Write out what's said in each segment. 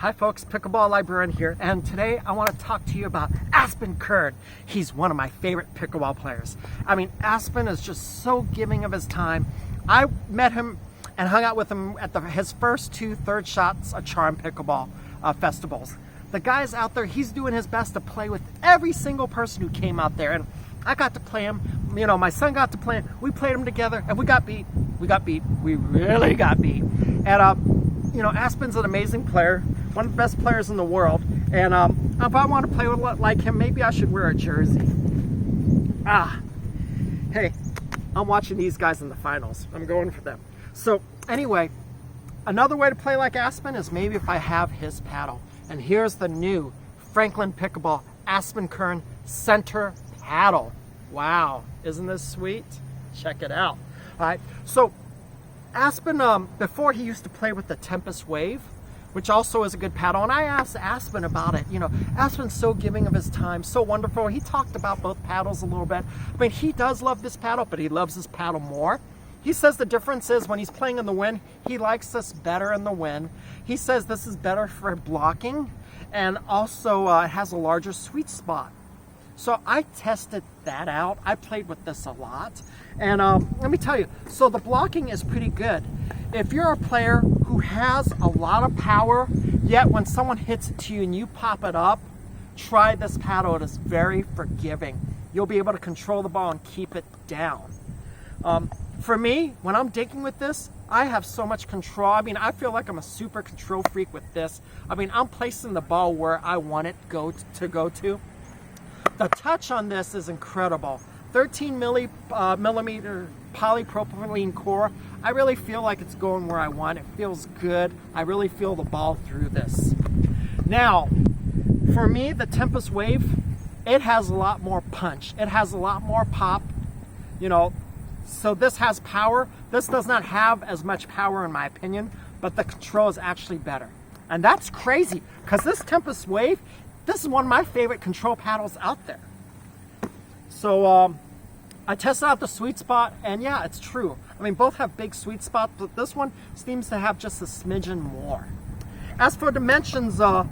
Hi folks, Pickleball Librarian here, and today I want to talk to you about Aspen Kern. He's one of my favorite pickleball players. I mean, Aspen is just so giving of his time. I met him and hung out with him at his first 2 third shots at Charm Pickleball festivals. The guy's out there, he's doing his best to play with every single person who came out there, and I got to play him. You know, my son got to play him. We played him together, and we got beat. We really got beat. And you know, Aspen's an amazing player, one of the best players in the world. And if I want to play like him, maybe I should wear a jersey. Hey, I'm watching these guys in the finals. I'm going for them. So anyway, another way to play like Aspen is maybe if I have his paddle. And here's the new Franklin Pickleball Aspen Kern center paddle. Wow, isn't this sweet? Check it out. All right, so Aspen, before he used to play with the Tempest Wave, which also is a good paddle, and I asked Aspen about it. You know, Aspen's so giving of his time, so wonderful. He talked about both paddles a little bit. I mean, he does love this paddle, but he loves this paddle more. He says the difference is when he's playing in the wind, he likes this better in the wind. He says this is better for blocking, and also it has a larger sweet spot. So I tested that out. I played with this a lot. And let me tell you, so the blocking is pretty good. If you're a player who has a lot of power, yet when someone hits it to you and you pop it up, try this paddle. It is very forgiving. You'll be able to control the ball and keep it down. For me, when I'm dinking with this, I have so much control. I mean, I feel like I'm a super control freak with this. I mean, I'm placing the ball where I want it to go to. The touch on this is incredible. 13 millimeter polypropylene core. I really feel like it's going where I want. It feels good. I really feel the ball through this. Now, for me, the Tempest Wave, it has a lot more punch. It has a lot more pop, you know, so this has power. This does not have as much power in my opinion, but the control is actually better. And that's crazy, because this Tempest Wave, this is one of my favorite control paddles out there. So I tested out the sweet spot, and yeah, it's true. I mean, both have big sweet spots, but this one seems to have just a smidgen more. As for dimensions, the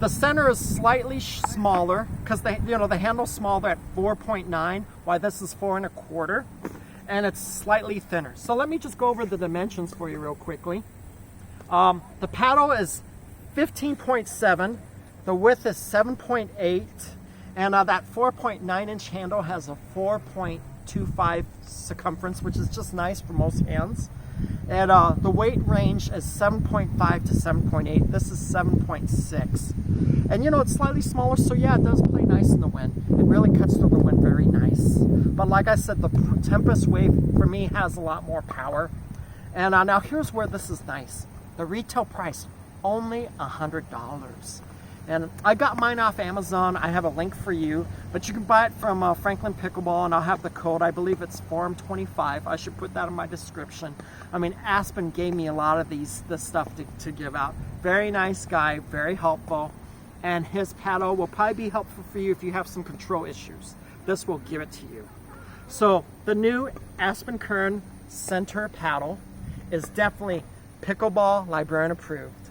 center is slightly smaller because the handle's smaller at 4.9, while this is 4 1/4, and it's slightly thinner. So let me just go over the dimensions for you real quickly. The paddle is 15.7. The width is 7.8, and that 4.9 inch handle has a 4.25 circumference, which is just nice for most hands. And the weight range is 7.5 to 7.8. This is 7.6. And you know, it's slightly smaller, so yeah, it does play nice in the wind. It really cuts through the wind very nice. But like I said, the Tempest Wave for me has a lot more power. And now here's where this is nice. The retail price, only $100. And I got mine off Amazon. I have a link for you, but you can buy it from Franklin Pickleball, and I'll have the code. I believe it's Form 25. I should put that in my description. I mean, Aspen gave me a lot of this stuff to give out. Very nice guy, very helpful, and his paddle will probably be helpful for you if you have some control issues. This will give it to you. So the new Aspen Kern center paddle is definitely Pickleball Librarian approved.